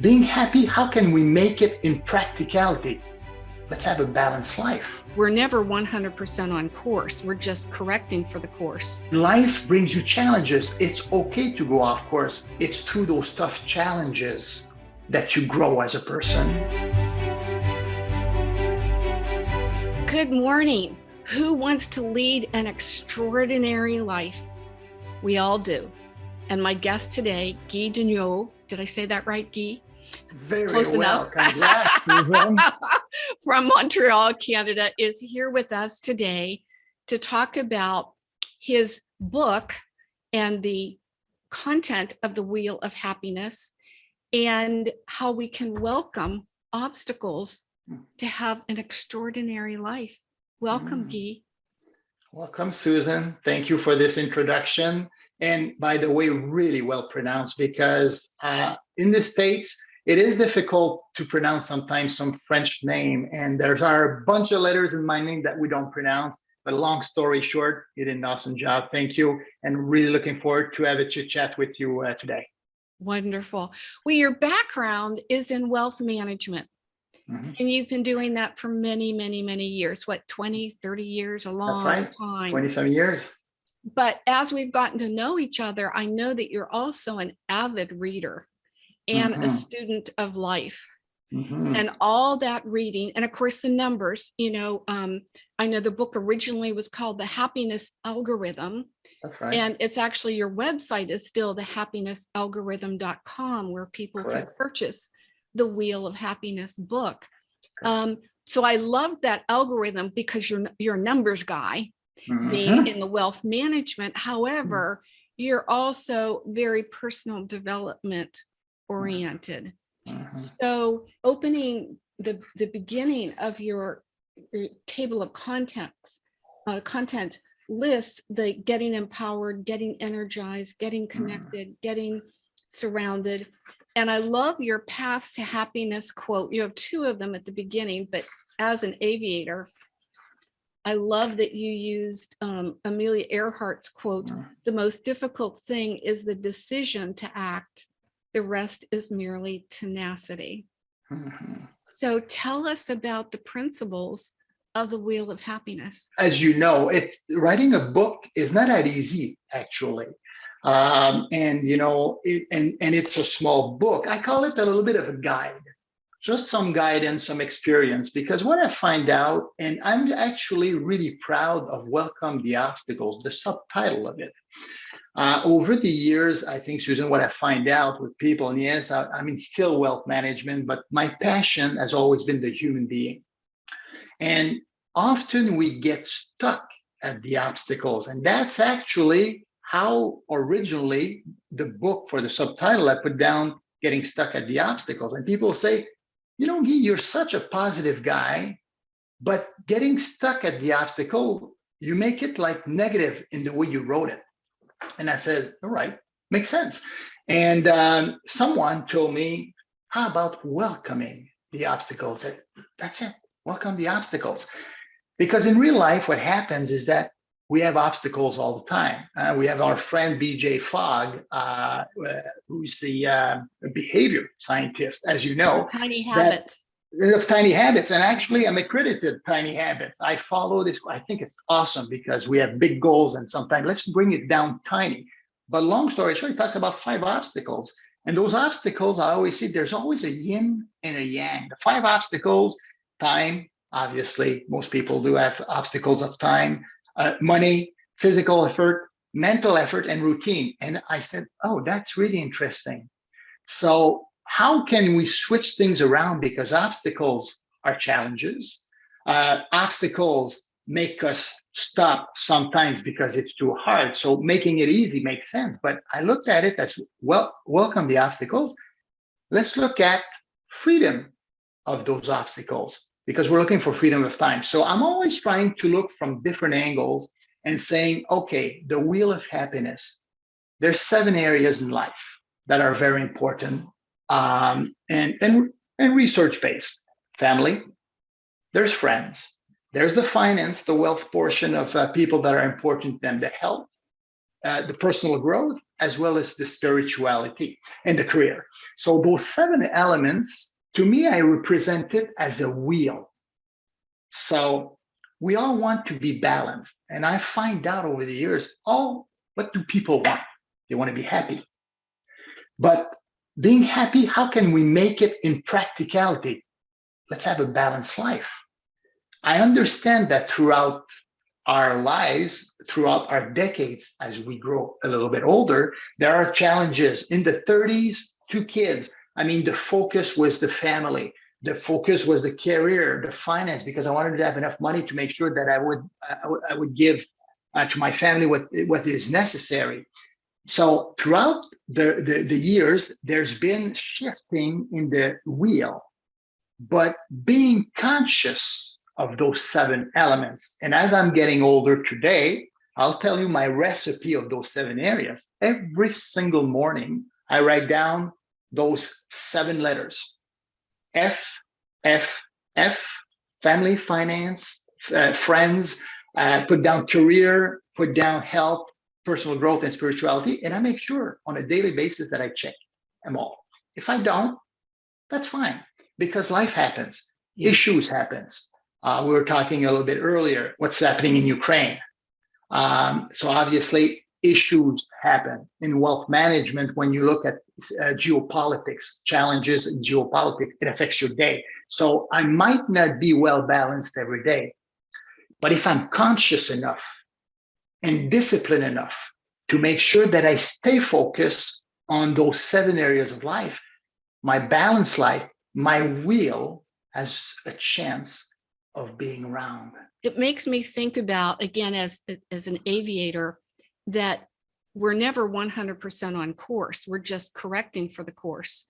being happy, how can we make it in practicality? Let's have a balanced life. We're never 100% on course. We're just correcting for the course. Life brings you challenges. It's okay to go off course. It's through those tough challenges that you grow as a person. Good morning. Who wants to lead an extraordinary life? We all do. And my guest today, Guy Daigneault, did I say that right, Guy? Very Close well. enough. Congrats. From Montreal, Canada, is here with us today to talk about his book and the content of the Wheel of Happiness and how we can welcome obstacles to have an extraordinary life. Welcome, Guy. Welcome, Susan. Thank you for this introduction. And by the way, really well pronounced, because in the States, it is difficult to pronounce sometimes some French name. And there's a bunch of letters in my name that we don't pronounce. But long story short, you did an awesome job. Thank you. And really looking forward to have a chit chat with you today. Wonderful. Well, your background is in wealth management. Mm-hmm. And you've been doing that for many, many, many years. What, 20, 30 years? A long time. 20-some years. But as we've gotten to know each other, I know that you're also an avid reader and a student of life. And all that reading, and of course the numbers, I know the book originally was called The Happiness Algorithm. That's right. And it's actually, your website is still thehappinessalgorithm.com, where people can purchase the Wheel of Happiness book. So I love that algorithm because you're a numbers guy, being in the wealth management. However, you're also very personal development oriented. So opening the beginning of your table of content lists the getting empowered, getting energized, getting connected, getting surrounded. And I love your path to happiness quote. You have two of them at the beginning, but as an aviator, I love that you used Amelia Earhart's quote, "The most difficult thing is the decision to act. The rest is merely tenacity." So tell us about the principles of the Wheel of Happiness. As you know, writing a book is not that easy, actually. It's a small book. I call it a little bit of a guide, just some guidance, some experience, because what I find out, and I'm actually really proud of Welcome the Obstacles, the subtitle of it. Over the years, I think, Susan, what I find out with people, and yes, still wealth management, but my passion has always been the human being. And often we get stuck at the obstacles. And that's actually how originally the book, for the subtitle, I put down Getting Stuck at the Obstacles. And people say, Guy, you're such a positive guy, but getting stuck at the obstacle, you make it like negative in the way you wrote it. And I said, all right, makes sense. And someone told me, how about welcoming the obstacles? I said, that's it, welcome the obstacles. Because in real life, what happens is that we have obstacles all the time. We have our friend BJ Fogg, who's the behavior scientist, as you know. Tiny habits. Of tiny habits. And actually, I'm accredited Tiny Habits. I follow this. I think it's awesome because we have big goals and sometimes let's bring it down tiny. But long story short, he talks about 5 obstacles. And those obstacles, I always see there's always a yin and a yang. The 5 obstacles: time, obviously, most people do have obstacles of time, money, physical effort, mental effort, and routine. And I said, oh, that's really interesting. So how can we switch things around? Because obstacles are challenges. Obstacles make us stop sometimes because it's too hard. So making it easy makes sense. But I looked at it as, well, welcome the obstacles. Let's look at freedom of those obstacles, because we're looking for freedom of time. So I'm always trying to look from different angles and saying, okay, the Wheel of Happiness, there's 7 areas in life that are very important. And research-based. Family, there's friends, there's the finance, the wealth portion of people that are important to them, the health, the personal growth, as well as the spirituality and the career. So those 7 elements, to me, I represent it as a wheel. So we all want to be balanced. And I find out over the years, oh, what do people want? They want to be happy. But being happy, how can we make it in practicality? Let's have a balanced life. I understand that throughout our lives, throughout our decades, as we grow a little bit older, there are challenges. In the 30s, 2 kids. I mean, the focus was the family. The focus was the career, the finance, because I wanted to have enough money to make sure that I would give to my family what is necessary. So throughout the years, there's been shifting in the wheel, but being conscious of those 7 elements. And as I'm getting older today, I'll tell you my recipe of those 7 areas. Every single morning, I write down those 7 letters. F, F, F, family, finance, friends, put down career, put down health, personal growth, and spirituality. And I make sure on a daily basis that I check them all. If I don't, that's fine, because life happens, issues happens. We were talking a little bit earlier, what's happening in Ukraine. So obviously issues happen in wealth management. When you look at geopolitics, challenges in geopolitics, it affects your day. So I might not be well balanced every day, but if I'm conscious enough and disciplined enough to make sure that I stay focused on those 7 areas of life, my balanced life, my wheel has a chance of being round. It makes me think about, again, as an aviator, that we're never 100% on course. We're just correcting for the course.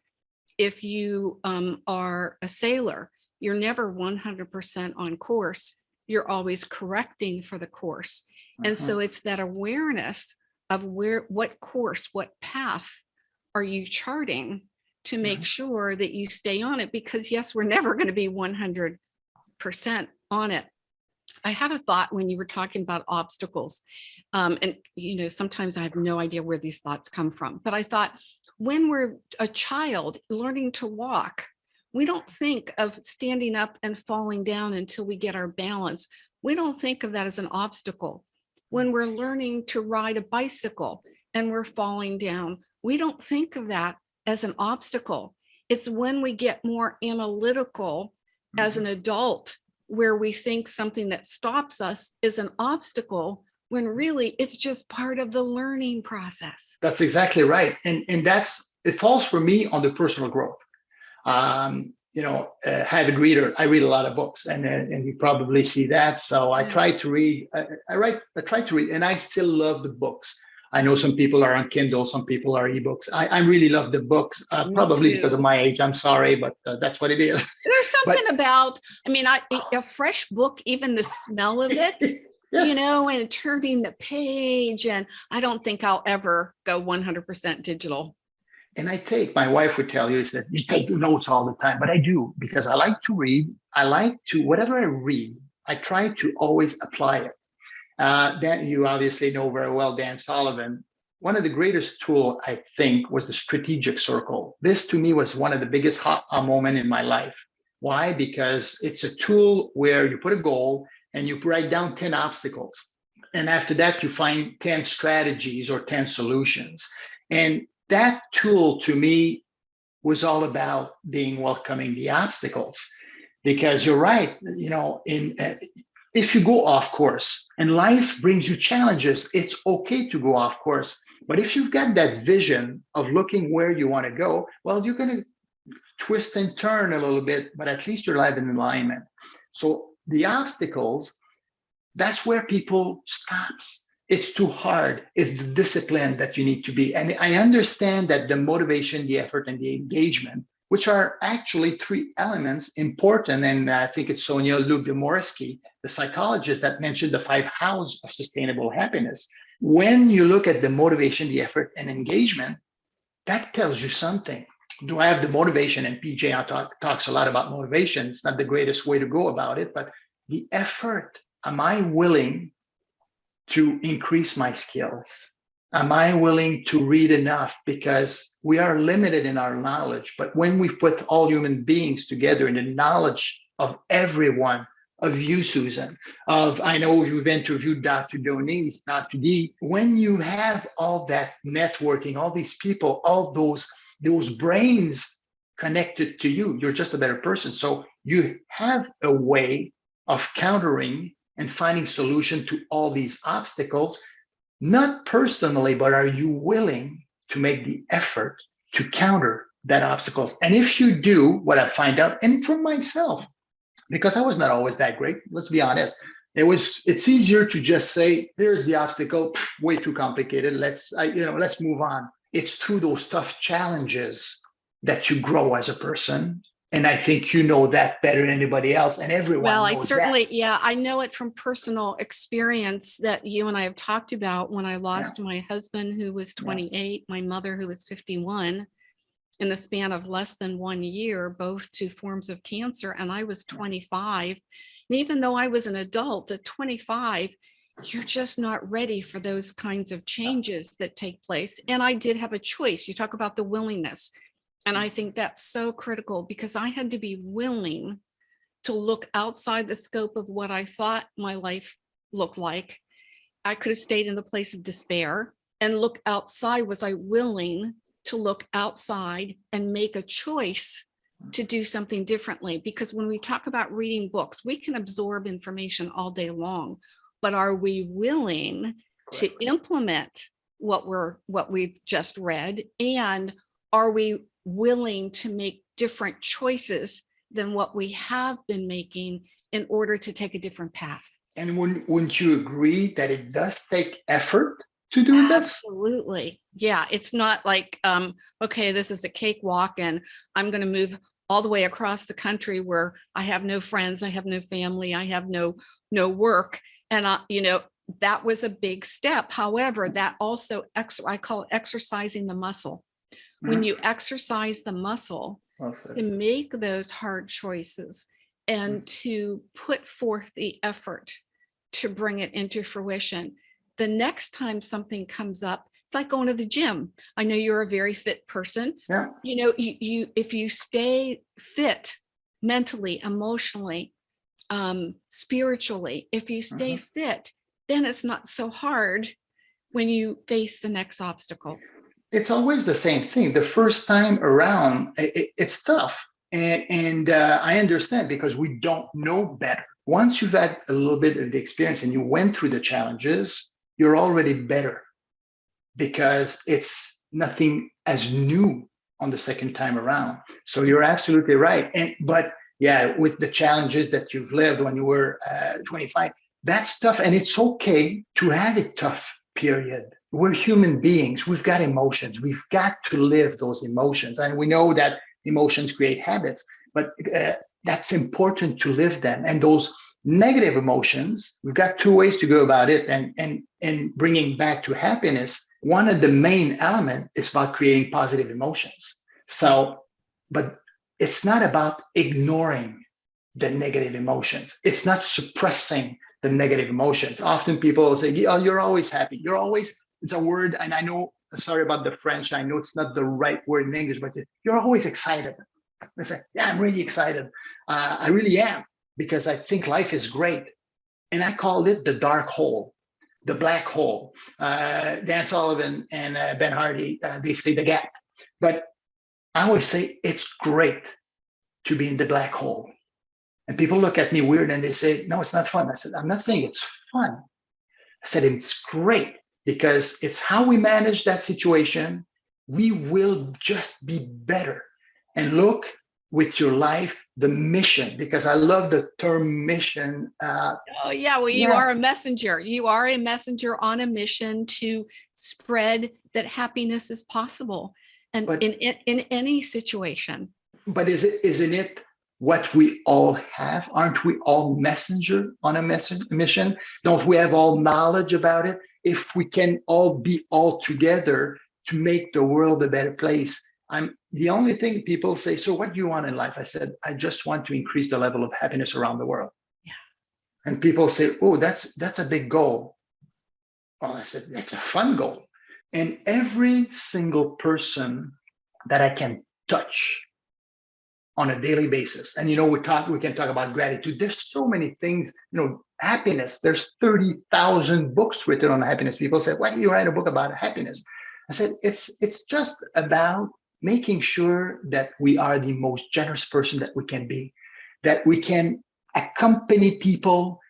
If you are a sailor, you're never 100% on course. You're always correcting for the course. And so it's that awareness of what course, what path are you charting to make sure that you stay on it, because yes, we're never going to be 100% on it. I had a thought when you were talking about obstacles, and sometimes I have no idea where these thoughts come from, but I thought, when we're a child learning to walk, we don't think of standing up and falling down until we get our balance. We don't think of that as an obstacle. When we're learning to ride a bicycle and we're falling down, we don't think of that as an obstacle. It's when we get more analytical as an adult, where we think something that stops us is an obstacle, when really it's just part of the learning process. That's exactly right. And it falls for me on the personal growth. Avid reader, I read a lot of books, and you probably see that. So I try to read, I try to read, and I still love the books. I know some people are on Kindle, some people are ebooks. I really love the books, probably because of my age. I'm sorry, but that's what it is. There's something about, a fresh book, even the smell of it, yes. And turning the page. And I don't think I'll ever go 100% digital. And my wife would tell you, is that you take notes all the time, but I do, because I like to read. Whatever I read, I try to always apply it. Dan, you obviously know very well Dan Sullivan. One of the greatest tools, I think, was the strategic circle. This, to me, was one of the biggest moment in my life. Why? Because it's a tool where you put a goal and you write down 10 obstacles. And after that, you find 10 strategies or 10 solutions. And that tool, to me, was all about welcoming the obstacles. Because you're right, if you go off course and life brings you challenges, it's okay to go off course. But if you've got that vision of looking where you want to go, well, you're going to twist and turn a little bit, but at least you're live in alignment. So the obstacles, that's where people stops. It's too hard. It's the discipline that you need to be. And I understand that the motivation, the effort, and the engagement, which are actually 3 elements important. And I think it's Sonia Luke-Domorsky, the psychologist, that mentioned the 5 hows of sustainable happiness. When you look at the motivation, the effort, and engagement, that tells you something. Do I have the motivation? And PJ talks a lot about motivation. It's not the greatest way to go about it, but the effort. Am I willing to increase my skills? Am I willing to read enough? Because we are limited in our knowledge. But when we put all human beings together in the knowledge of everyone, of you, Susan, of I know you've interviewed Dr. Donice, Dr. D. When you have all that networking, all these people, all those brains connected to you, you're just a better person. So you have a way of countering and finding solution to all these obstacles, not personally, but are you willing to make the effort to counter that obstacles? And if you do, what I find out, and for myself, because I was not always that great, let's be honest, it's easier to just say, there's the obstacle, way too complicated. Let's move on. It's through those tough challenges that you grow as a person. And I think you know that better than anybody else. And everyone Well, I knows certainly, that. yeah, I know it from personal experience that you and I have talked about when I Yeah. lost my husband, who was 28, my mother, who was 51, in the span of less than 1 year, both to forms of cancer. And I was 25. And even though I was an adult at 25, you're just not ready for those kinds of changes that take place. And I did have a choice. You talk about the willingness. And I think that's so critical, because I had to be willing to look outside the scope of what I thought my life looked like. I could have stayed in the place of despair and look outside. Was I willing to look outside and make a choice to do something differently? Because when we talk about reading books, we can absorb information all day long, but are we willing to implement what we've just read? And are we willing to make different choices than what we have been making in order to take a different path? And wouldn't you agree that it does take effort to do this? Absolutely. Yeah. It's not like, okay, this is a cakewalk and I'm going to move all the way across the country where I have no friends, I have no family, I have no work. And, that was a big step. However, that also, I call it exercising the muscle. When you exercise the muscle to make those hard choices and to put forth the effort to bring it into fruition, the next time something comes up, it's like going to the gym. I know you're a very fit person. Yeah. You if you stay fit mentally, emotionally, spiritually, if you stay fit, then it's not so hard when you face the next obstacle. It's always the same thing. The first time around, it's tough. And I understand, because we don't know better. Once you've had a little bit of the experience and you went through the challenges, you're already better, because it's nothing as new on the second time around. So you're absolutely right. But yeah, with the challenges that you've lived when you were 25, that's tough. And it's okay to have a tough period. We're human beings. We've got emotions. We've got to live those emotions. And we know that emotions create habits, but that's important to live them. And those negative emotions, we've got two ways to go about it. And bringing back to happiness, one of the main elements is about creating positive emotions. So, but it's not about ignoring the negative emotions. It's not suppressing the negative emotions. Often people say, oh, you're always happy. You're always, it's a word, and I know, sorry about the French, I know it's not the right word in English, but you're always excited. I say, yeah, I'm really excited. I really am, because I think life is great. And I called it the dark hole, the black hole. Dan Sullivan and Ben Hardy, they say the gap. But I always say it's great to be in the black hole. And people look at me weird and they say, no, it's not fun. I said, I'm not saying it's fun. I said, it's great, because it's how we manage that situation. We will just be better. And look with your life, the mission, because I love the term mission. Oh yeah, well, you are a messenger. You are a messenger on a mission to spread that happiness is possible, and but, in any situation. But isn't it what we all have? Aren't we all messenger on a mission? Don't we have all knowledge about it? If we can all be all together to make the world a better place. I'm the only thing people say, so what do you want in life? I said, I just want to increase the level of happiness around the world. Yeah. And people say, oh, that's a big goal. Well, I said, that's a fun goal. And every single person that I can touch on a daily basis. And we can talk about gratitude. There's so many things, happiness. There's 30,000 books written on happiness. People say, why do you write a book about happiness? I said, it's just about making sure that we are the most generous person that we can be, that we can accompany people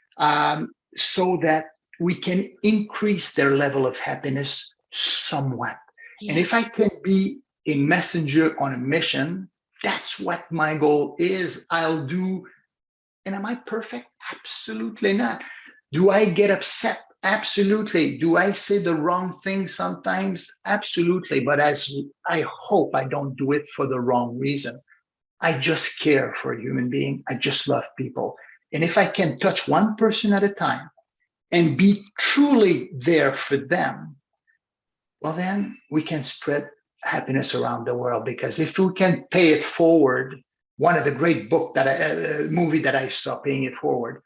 so that we can increase their level of happiness somewhat. Yeah. And if I can be a messenger on a mission, that's what my goal is. I'll do. And am I perfect? Absolutely not. Do I get upset? Absolutely. Do I say the wrong thing sometimes? Absolutely. But I hope I don't do it for the wrong reason. I just care for a human being. I just love people. And if I can touch one person at a time and be truly there for them, well, then we can spread happiness around the world. Because if we can pay it forward, one of the great movie that I saw, Paying It Forward,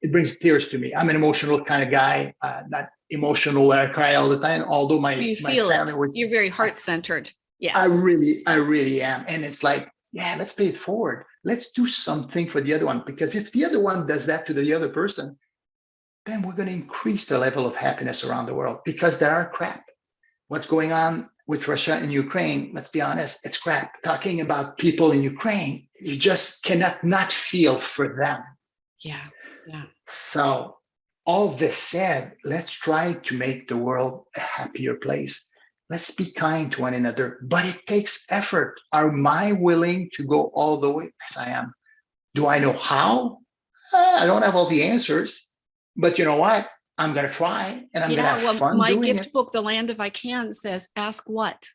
it brings tears to me. I'm an emotional kind of guy, not emotional where I cry all the time. Although You feel family it. was, You're very heart-centered. Yeah. I really am. And it's like, yeah, let's pay it forward. Let's do something for the other one. Because if the other one does that to the other person, then we're going to increase the level of happiness around the world. Because there are crap. What's going on with Russia and Ukraine, let's be honest, it's crap. Talking about people in Ukraine, you just cannot not feel for them. Yeah. Yeah. So all this said, let's try to make the world a happier place. Let's be kind to one another, but it takes effort. Am I willing to go all the way? Yes, I am. Do I know how? I don't have all the answers, but you know what? I'm going to try, and I'm going to have fun my doing gift it. book, The Land If I Can, says ask what,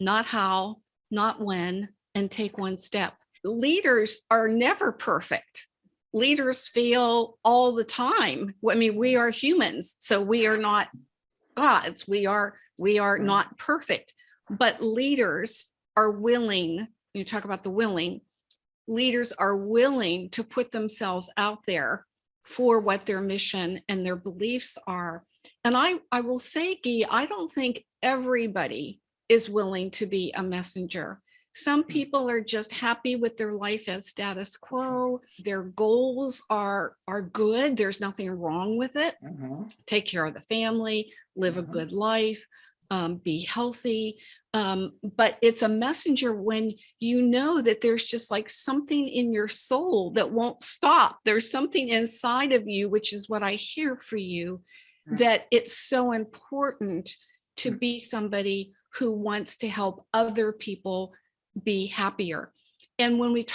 not how, not when, and take one step. Leaders are never perfect. Leaders fail all the time. I mean, we are humans, so we are not gods. We are not perfect, but leaders are willing. You talk about the willing. Leaders are willing to put themselves out there for what their mission and their beliefs are. And I will say, Guy, I don't think everybody is willing to be a messenger. Some people are just happy with their life as status quo. Their goals are good. There's nothing wrong with it. Take care of the family, live a good life, be healthy. But it's a messenger when you know that there's just like something in your soul that won't stop. There's something inside of you, which is what I hear for you, that it's so important to be somebody who wants to help other people be happier. And when we've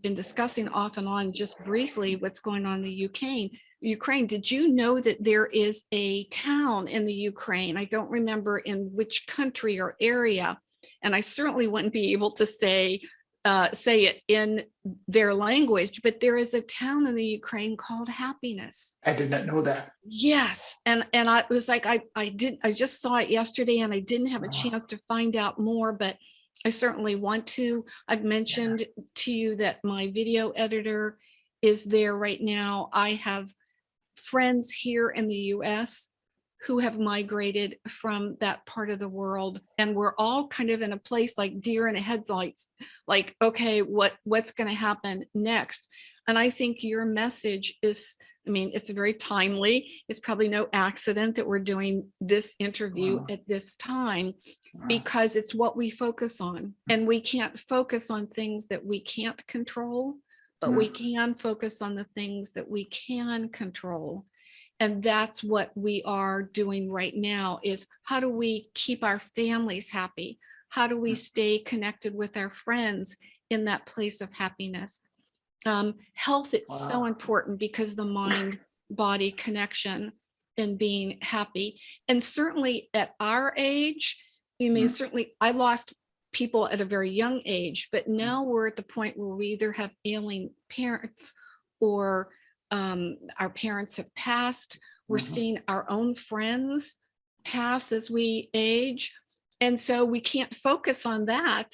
been discussing off and on just briefly what's going on in the Ukraine, did you know that there is a town in the Ukraine? I don't remember in which country or area, and I certainly wouldn't be able to say it in their language, but there is a town in the Ukraine called Happiness. I did not know that. Yes. And I was like, I just saw it yesterday and I didn't have a chance to find out more, but I certainly want to. I've mentioned to you that my video editor is there right now. I have friends here in the US who have migrated from that part of the world, and we're all kind of in a place like deer in a headlights, like, okay, what's going to happen next? And I think your message is, I mean, it's very timely. It's probably no accident that we're doing this interview at this time, because it's what we focus on. And we can't focus on things that we can't control, but we can focus on the things that we can control. And that's what we are doing right now, is how do we keep our families happy? How do we stay connected with our friends in that place of happiness? Health is so important, because the mind-body connection and being happy. And certainly at our age, certainly I lost people at a very young age, but now we're at the point where we either have ailing parents or our parents have passed. We're seeing our own friends pass as we age. And so we can't focus on that.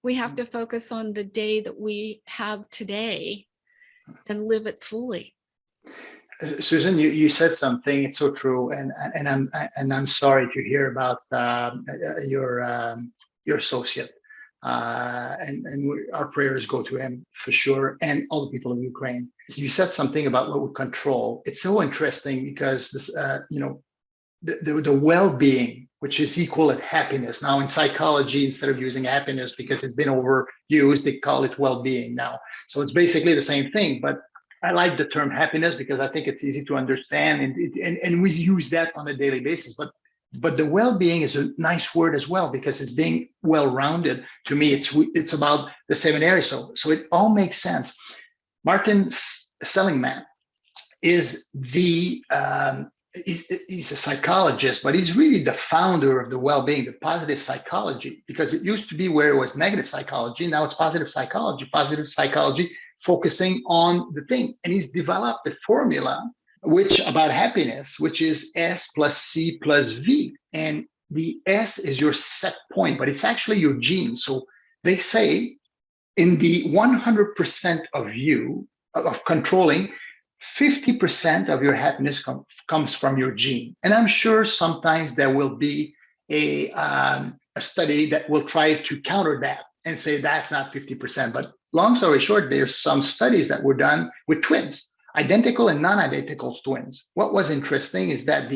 We have to focus on the day that we have today and live it fully. Susan, you said something. It's so true, and I'm sorry to hear about your associate. Our prayers go to him for sure, and all the people in Ukraine. You said something about what we control. It's so interesting because this, the well-being, which is equal at happiness. Now in psychology, instead of using happiness because it's been overused, they call it well-being now. So it's basically the same thing, but I like the term happiness because I think it's easy to understand, and we use that on a daily basis. But the well-being is a nice word as well because it's being well-rounded. To me, it's about the 7 areas. So it all makes sense. Martin Seligman is he's a psychologist, but he's really the founder of the well-being, the positive psychology, because it used to be where it was negative psychology. Now it's positive psychology focusing on the thing. And he's developed a formula which about happiness, which is S plus C plus V. And the S is your set point, but it's actually your gene. So they say in the 100% of you, of controlling, 50% of your happiness comes from your gene. And I'm sure sometimes there will be a study that will try to counter that and say that's not 50%. But long story short, there's some studies that were done with twins, identical and non-identical twins. What was interesting is that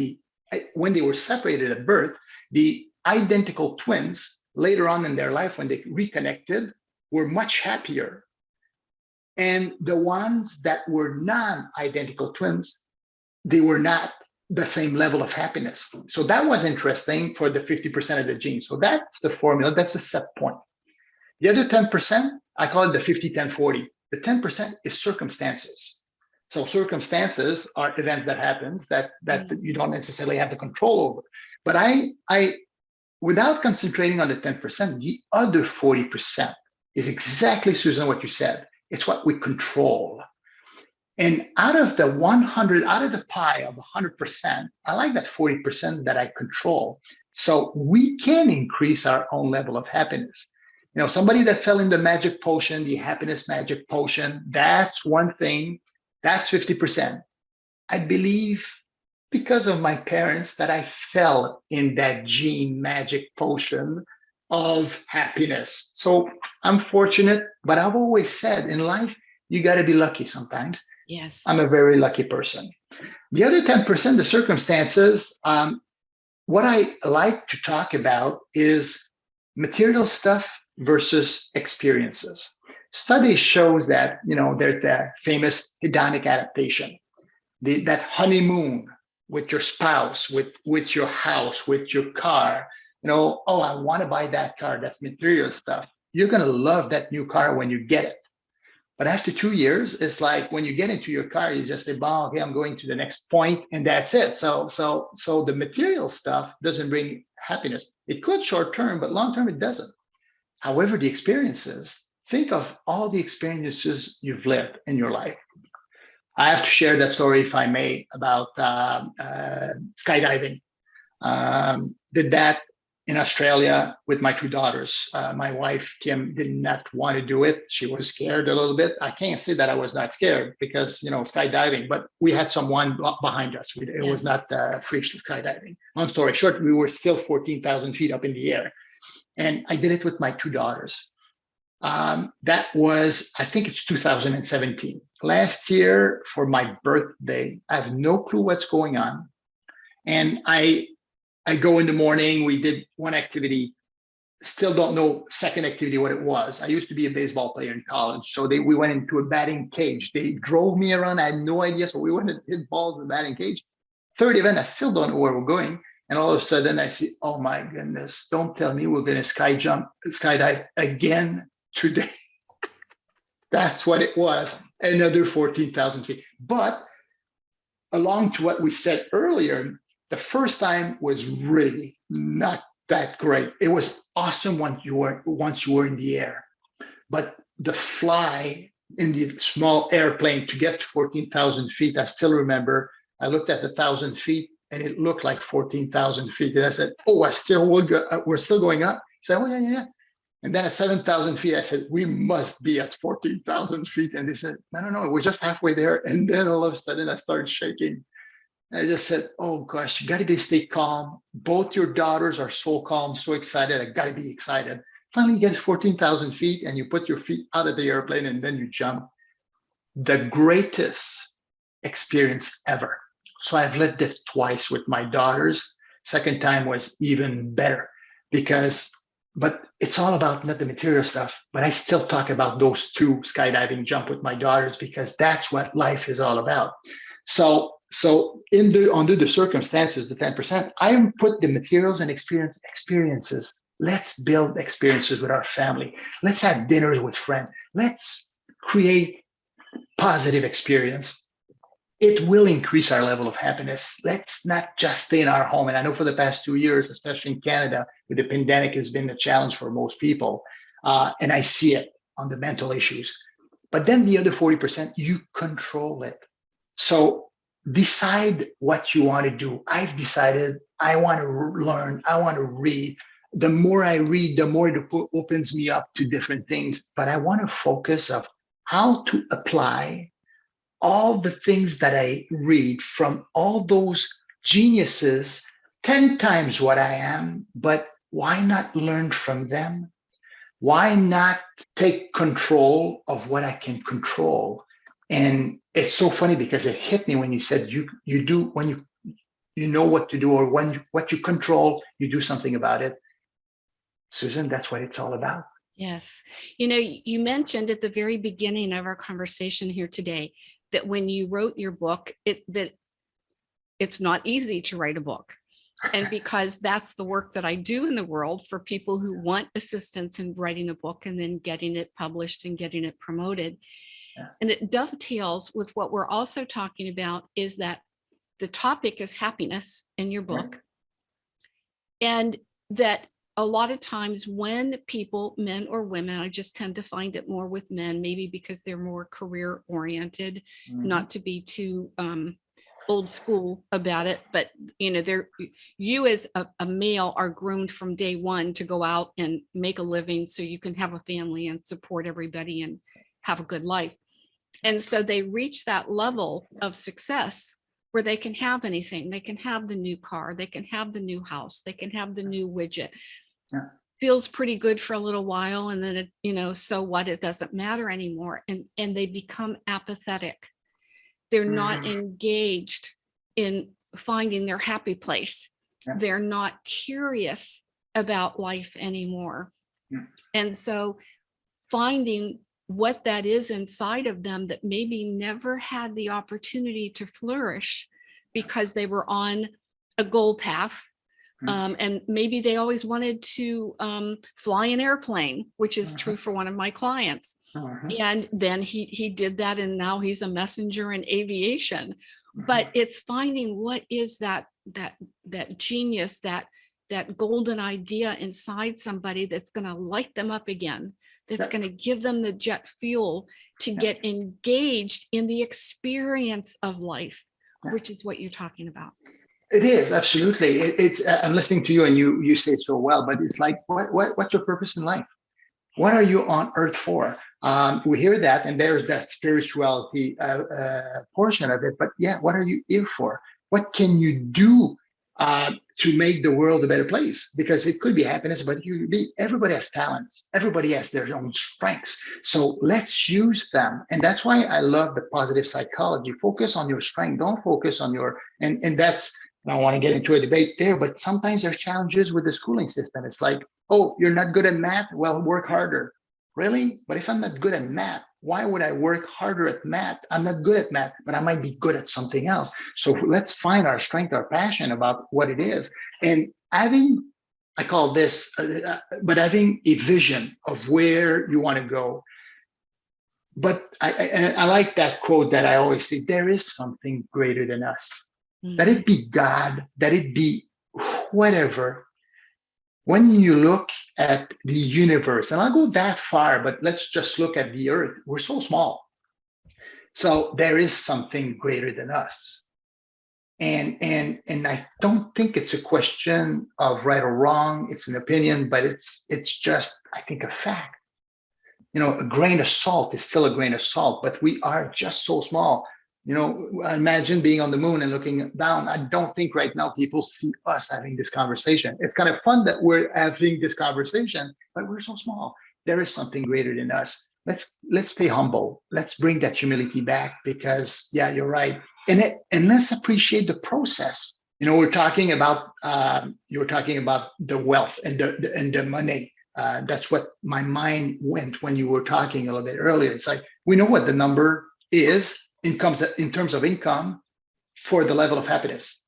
when they were separated at birth, the identical twins later on in their life, when they reconnected, were much happier. And the ones that were non-identical twins, they were not the same level of happiness. So that was interesting for the 50% of the gene. So that's the formula, that's the set point. The other 10%, I call it the 50-10-40. The 10% is circumstances. So circumstances are events that happens that you don't necessarily have the control over. But I without concentrating on the 10%, the other 40% is exactly, Susan, what you said. It's what we control. And out of the 100, out of the pie of 100%, I like that 40% that I control. So we can increase our own level of happiness. You know, somebody that fell in the magic potion, the happiness magic potion, that's one thing, that's 50%. I believe because of my parents that I fell in that gene magic potion of happiness. So I'm fortunate, but I've always said in life, you got to be lucky sometimes. Yes. I'm a very lucky person. The other 10%, the circumstances, what I like to talk about is material stuff versus experiences. Study shows that, you know, there's the famous hedonic adaptation, that honeymoon with your spouse, with your house, with your car. You know, oh, I want to buy that car. That's material stuff. You're going to love that new car when you get it. But after 2 years, it's like when you get into your car, you just say, "Bah, okay, I'm going to the next point," and that's it. So the material stuff doesn't bring happiness. It could short term, but long term it doesn't. However, the experiences, think of all the experiences you've lived in your life. I have to share that story, if I may, about skydiving. Did that in Australia with my 2 daughters. My wife, Kim, did not want to do it. She was scared a little bit. I can't say that I was not scared because, you know, skydiving, but we had someone behind us. It was not free skydiving. Long story short, we were still 14,000 feet up in the air. And I did it with my 2 daughters. That was, I think it's 2017. Last year for my birthday, I have no clue what's going on. And I go in the morning, we did one activity, still don't know second activity what it was. I used to be a baseball player in college. So we went into a batting cage. They drove me around, I had no idea. So we went and hit balls in the batting cage. Third event, I still don't know where we're going. And all of a sudden I see, oh my goodness, don't tell me we're going to skydive again today. That's what it was, another 14,000 feet. But along to what we said earlier, the first time was really not that great. It was awesome once you were in the air. But the fly in the small airplane to get to 14,000 feet, I still remember, I looked at 1,000 feet and it looked like 14,000 feet. And I said, oh, we're still going up. He said, oh, yeah. And then at 7,000 feet, I said, we must be at 14,000 feet. And they said, no, we're just halfway there. And then all of a sudden I started shaking. I just said, oh gosh, you got to stay calm. Both your daughters are so calm, so excited. I got to be excited. Finally, you get 14,000 feet and you put your feet out of the airplane and then you jump. The greatest experience ever. So I've lived it twice with my daughters. Second time was even better but it's all about not the material stuff, but I still talk about those two skydiving jump with my daughters because that's what life is all about. So under the circumstances, the 10%, I put the materials and experiences. Let's build experiences with our family. Let's have dinners with friends. Let's create positive experience. It will increase our level of happiness. Let's not just stay in our home. And I know for the past 2 years, especially in Canada, with the pandemic has been a challenge for most people. And I see it on the mental issues. But then the other 40%, you control it. So decide what you want to do. I've decided I want to learn. I want to read. The more I read, the more it opens me up to different things. But I want to focus on how to apply all the things that I read from all those geniuses, 10 times what I am, but why not learn from them? Why not take control of what I can control? And it's so funny because it hit me when you said you do when you know what to do, or what you control, you do something about it. Susan, that's what it's all about. Yes. You mentioned at the very beginning of our conversation here today that when you wrote your book, that it's not easy to write a book. And because that's the work that I do in the world for people who want assistance in writing a book and then getting it published and getting it promoted. Yeah. And it dovetails with what we're also talking about, is that the topic is happiness in your book. Right. And that a lot of times when people, men or women, I just tend to find it more with men, maybe because they're more career oriented, not to be too old school about it, but you as a male are groomed from day one to go out and make a living so you can have a family and support everybody and have a good life. And so they reach that level of success where they can have anything. They can have the new car, they can have the new house, they can have the new widget. Yeah. Feels pretty good for a little while, and then so what, it doesn't matter anymore, and they become apathetic. They're not engaged in finding their happy place. Yeah. They're not curious about life anymore. Yeah. And so finding what that is inside of them that maybe never had the opportunity to flourish because they were on a goal path. And maybe they always wanted to fly an airplane, which is true for one of my clients. And then he did that, and now he's a messenger in aviation. But it's finding what is that genius, that golden idea inside somebody that's going to light them up again, that's going to give them the jet fuel to get engaged in the experience of life, which is what you're talking about. It is, absolutely. It's I'm listening to you, and you say it so well, but it's like, what's your purpose in life? What are you on earth for? We hear that, and there's that spirituality portion of it, but yeah, what are you here for? What can you do to make the world a better place? Because it could be happiness, but everybody has talents. Everybody has their own strengths. So let's use them. And that's why I love the positive psychology. Focus on your strength. Don't focus on and that's, I don't want to get into a debate there, but sometimes there's challenges with the schooling system. It's like, oh, you're not good at math? Well, work harder. Really? But if I'm not good at math, why would I work harder at math? I'm not good at math, but I might be good at something else. So let's find our strength, our passion about what it is. And having, I call this, but having a vision of where you want to go. But I like that quote that I always say, there is something greater than us. That it be God, that it be whatever. When you look at the universe, and I'll go that far, but let's just look at the earth. We're so small. So there is something greater than us. And I don't think it's a question of right or wrong. It's an opinion, but it's just, I think, a fact. A grain of salt is still a grain of salt, but we are just so small. Imagine being on the moon and looking down. I don't think right now people see us having this conversation. It's kind of fun that we're having this conversation, but we're so small. There is something greater than us. Let's stay humble. Let's bring that humility back, because yeah, you're right. And let's appreciate the process. We're talking about you were talking about the wealth and the money. That's what my mind went when you were talking a little bit earlier. It's like, we know what the number is in terms of income for the level of happiness.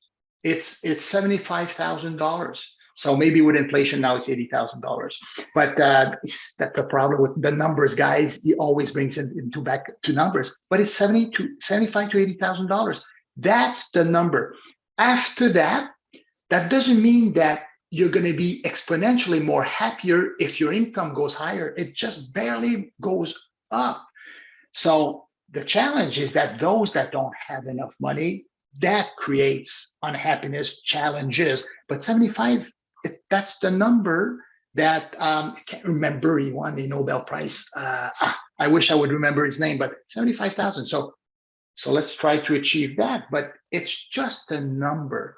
It's $75,000. So maybe with inflation now it's $80,000. But that's the problem with the numbers, guys. He always brings it into back to numbers. But it's $75,000 to $80,000. That's the number. After that, that doesn't mean that you're going to be exponentially more happier if your income goes higher. It just barely goes up. So the challenge is that those that don't have enough money, that creates unhappiness, challenges. But 75, that's the number that I can't remember. He won the Nobel Prize. I wish I would remember his name, but 75,000. So let's try to achieve that. But it's just a number.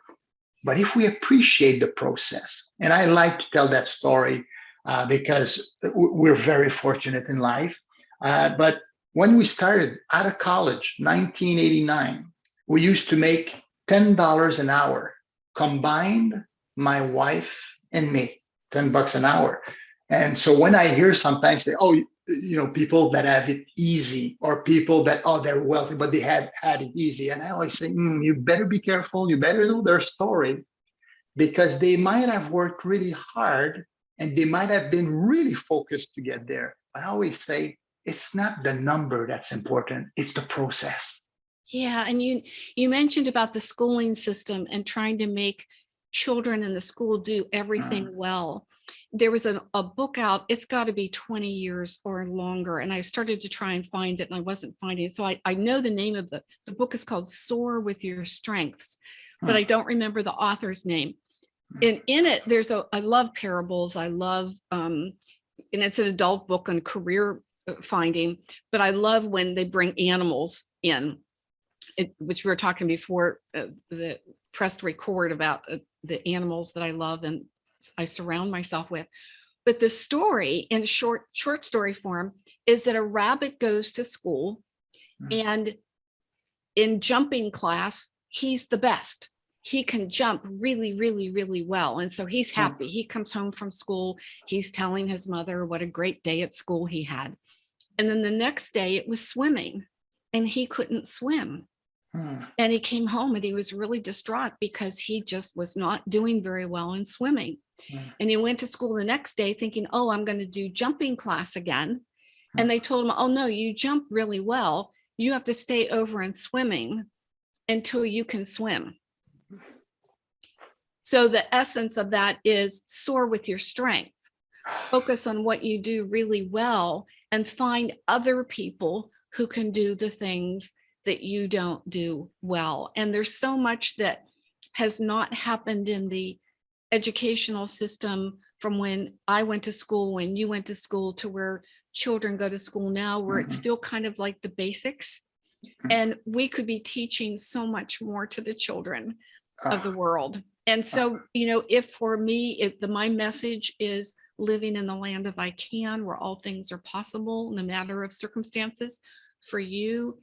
But if we appreciate the process, and I like to tell that story because we're very fortunate in life. But when we started out of college, 1989, we used to make $10 an hour, combined, my wife and me, $10 an hour. And so when I hear sometimes say, oh, people that have it easy, or people that, oh, they're wealthy, but they had it easy. And I always say, you better be careful. You better know their story, because they might have worked really hard and they might have been really focused to get there. I always say, it's not the number that's important. It's the process. Yeah. And you mentioned about the schooling system and trying to make children in the school do everything well. There was a book out, it's got to be 20 years or longer. And I started to try and find it and I wasn't finding it. So I know the name of the book is called Soar with Your Strengths, but I don't remember the author's name. And in it, I love parables. I love, and it's an adult book on career finding, but I love when they bring animals in, which we were talking before the pressed record about the animals that I love and I surround myself with. But the story in short story form is that a rabbit goes to school and in jumping class, he's the best. He can jump really, really, really well. And so he's happy. He comes home from school. He's telling his mother what a great day at school he had. And then the next day it was swimming and he couldn't swim. And he came home and he was really distraught because he just was not doing very well in swimming. And he went to school the next day thinking, oh, I'm going to do jumping class again. And they told him, oh, no, you jump really well. You have to stay over in swimming until you can swim. So the essence of that is soar with your strength. Focus on what you do really well and find other people who can do the things that you don't do well. And there's so much that has not happened in the educational system from when I went to school, when you went to school, to where children go to school now, where it's still kind of like the basics. And we could be teaching so much more to the children of the world. And so, if for me, my message is living in the land of I can, where all things are possible, no matter of circumstances. For you,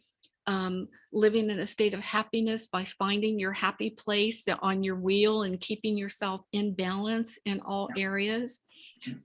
living in a state of happiness by finding your happy place on your wheel and keeping yourself in balance in all areas.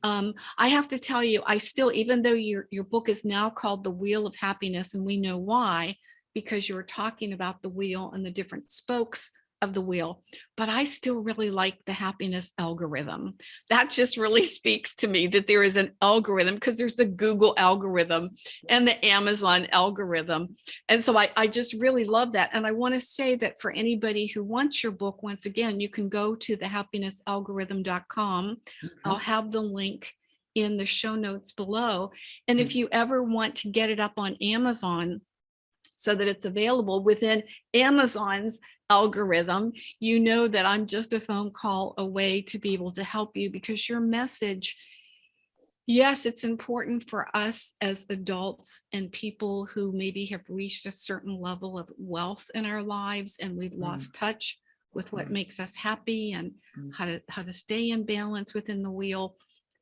I have to tell you, I still, even though your book is now called The Wheel of Happiness, and we know why, because you were talking about the wheel and the different spokes of the wheel, but I still really like the happiness algorithm. That just really speaks to me, that there is an algorithm, because there's the Google algorithm and the Amazon algorithm. And so I just really love that. And I want to say that for anybody who wants your book, once again, you can go to thehappinessalgorithm.com. I'll have the link in the show notes below. And if you ever want to get it up on Amazon so that it's available within Amazon's algorithm, you know that I'm just a phone call away to be able to help you, because your message, yes, it's important for us as adults and people who maybe have reached a certain level of wealth in our lives and we've lost touch with what makes us happy and how to stay in balance within the wheel.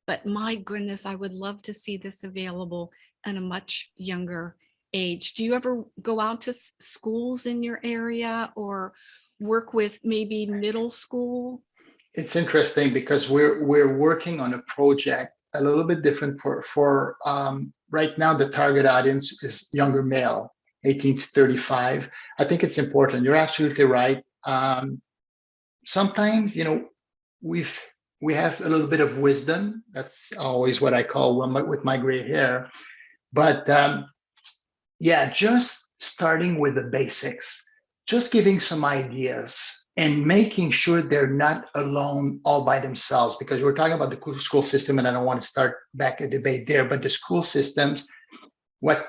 But my goodness, I would love to see this available at a much younger age. Do you ever go out to schools in your area or work with maybe middle school? It's interesting because we're working on a project a little bit different for right now. The target audience is younger male, 18 to 35. I think it's important. You're absolutely right. Sometimes, we have a little bit of wisdom. That's always what I call with my gray hair. But yeah, just starting with the basics, just giving some ideas and making sure they're not alone all by themselves, because we're talking about the school system, and I don't want to start back a debate there, but the school systems, what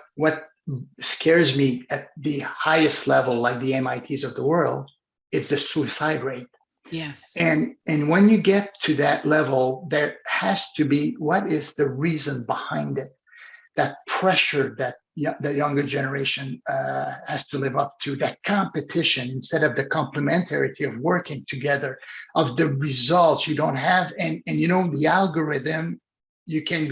scares me at the highest level, like the MITs of the world, it's the suicide rate. Yes. And when you get to that level, there has to be, what is the reason behind it? That pressure that the younger generation has to live up to, that competition instead of the complementarity of working together, of the results you don't have. And the algorithm, you can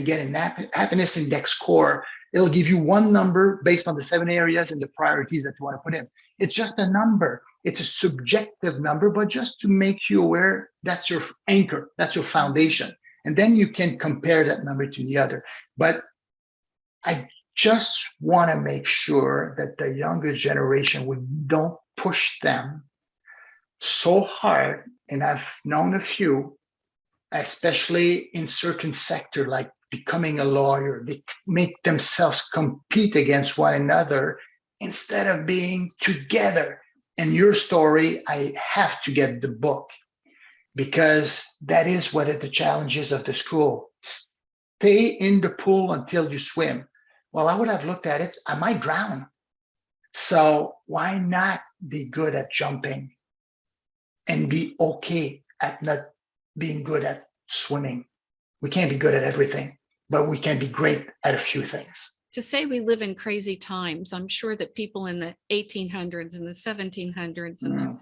get an happiness index score. It'll give you one number based on the 7 areas and the priorities that you want to put in. It's just a number. It's a subjective number, but just to make you aware, that's your anchor, that's your foundation. And then you can compare that number to the other. But I just want to make sure that the younger generation, we don't push them so hard. And I've known a few, especially in certain sector, like becoming a lawyer, they make themselves compete against one another instead of being together. And your story, I have to get the book, because that is what the challenges of the school. Stay in the pool until you swim. Well, I would have looked at it, I might drown. So why not be good at jumping and be okay at not being good at swimming? We can't be good at everything, but we can be great at a few things. To say we live in crazy times, I'm sure that people in the 1800s and the 1700s and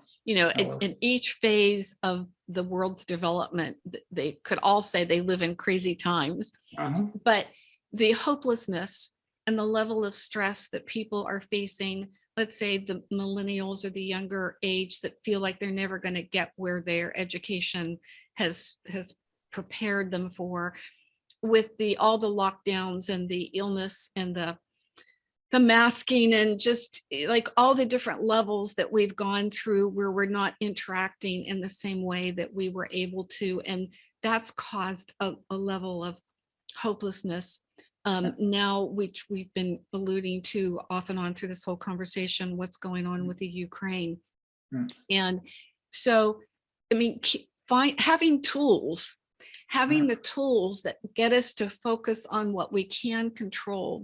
in each phase of the world's development, they could all say they live in crazy times. But the hopelessness and the level of stress that people are facing, let's say the millennials or the younger age that feel like they're never going to get where their education has prepared them for, with all the lockdowns and the illness and the masking and just like all the different levels that we've gone through where we're not interacting in the same way that we were able to. And that's caused a level of hopelessness. Now, which we've been alluding to off and on through this whole conversation, what's going on with the Ukraine. And so, I mean, having the tools that get us to focus on what we can control,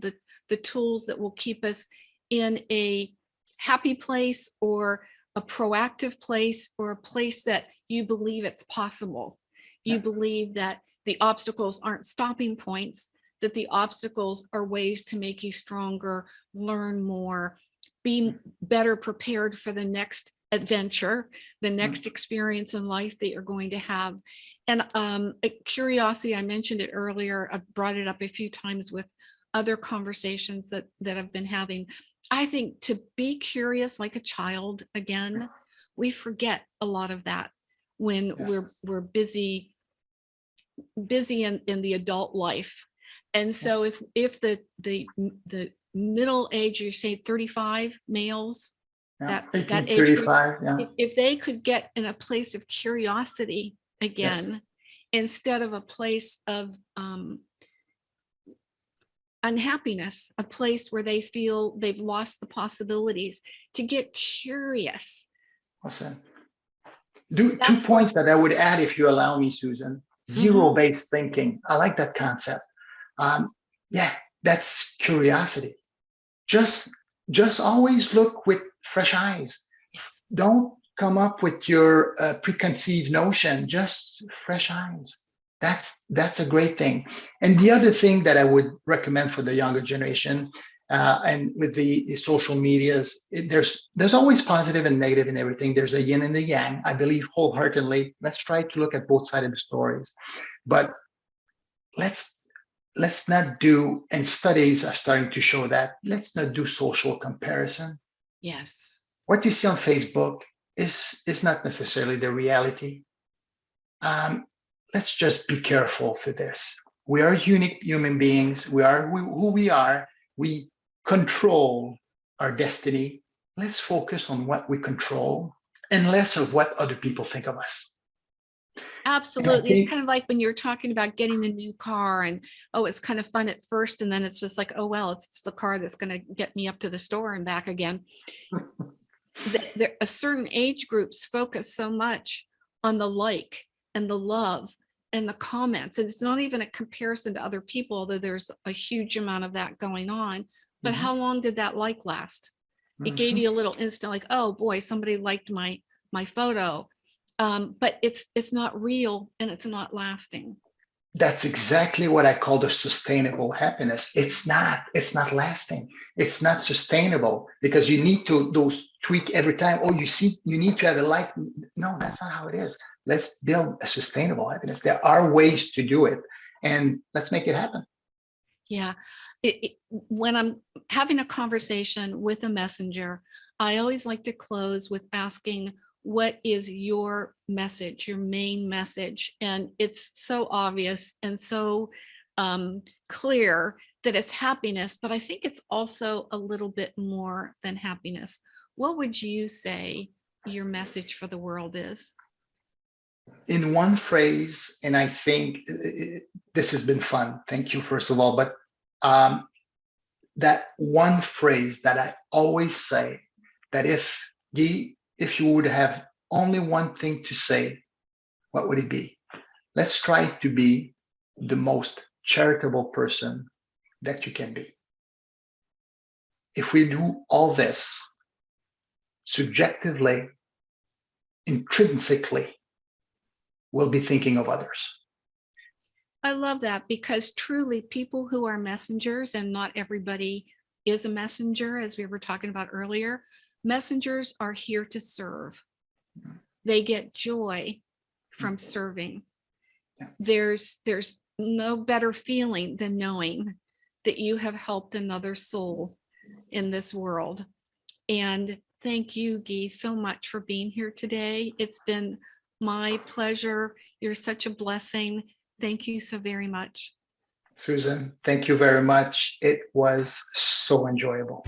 the tools that will keep us in a happy place or a proactive place or a place that you believe it's possible. You believe that the obstacles aren't stopping points, that the obstacles are ways to make you stronger, learn more, be better prepared for the next adventure, the next experience in life that you're going to have. And curiosity, I mentioned it earlier, I brought it up a few times with other conversations that I've been having. I think to be curious like a child again, we forget a lot of that when we're busy in the adult life. And so if the middle age, you say 35 males, that age 35, if they could get in a place of curiosity again, instead of a place of unhappiness, a place where they feel they've lost the possibilities, to get curious. Awesome. Two points that I would add, if you allow me, Susan. Zero-based thinking. I like that concept. That's curiosity. Just always look with fresh eyes. Don't come up with your preconceived notion, just fresh eyes. That's a great thing. And the other thing that I would recommend for the younger generation, and with the social medias, there's always positive and negative in everything. There's a yin and a yang. I believe wholeheartedly. Let's try to look at both sides of the stories, but let's not do. And studies are starting to show that let's not do social comparison. Yes. What you see on Facebook is not necessarily the reality. Let's just be careful for this. We are unique human beings. We are who we are. We control our destiny. Let's focus on what we control and less of what other people think of us. Absolutely. It's kind of like when you're talking about getting the new car and, oh, it's kind of fun at first. And then it's just like, oh, well, it's the car that's going to get me up to the store and back again. A certain age groups focus so much on the like and the love and the comments. And it's not even a comparison to other people, although there's a huge amount of that going on. But how long did that like last? It gave you a little instant like, oh boy, somebody liked my photo. But it's not real and it's not lasting. That's exactly what I call the sustainable happiness. It's not lasting. It's not sustainable because you need to tweak every time. Oh, you need to have a like. No, that's not how it is. Let's build a sustainable happiness. There are ways to do it, and let's make it happen. Yeah. When I'm having a conversation with a messenger, I always like to close with asking, what is your message, your main message? And it's so obvious and so clear that it's happiness, but I think it's also a little bit more than happiness. What would you say your message for the world is? In one phrase, and I think this has been fun. Thank you, first of all. But that one phrase that I always say, that if you would have only one thing to say, what would it be? Let's try to be the most charitable person that you can be. If we do all this subjectively, intrinsically, we'll be thinking of others. I love that, because truly people who are messengers, and not everybody is a messenger, as we were talking about earlier, messengers are here to serve. They get joy from serving. There's no better feeling than knowing that you have helped another soul in this world. And thank you, Guy, so much for being here today. It's been my pleasure. You're such a blessing. Thank you so very much. Susan, thank you very much. It was so enjoyable.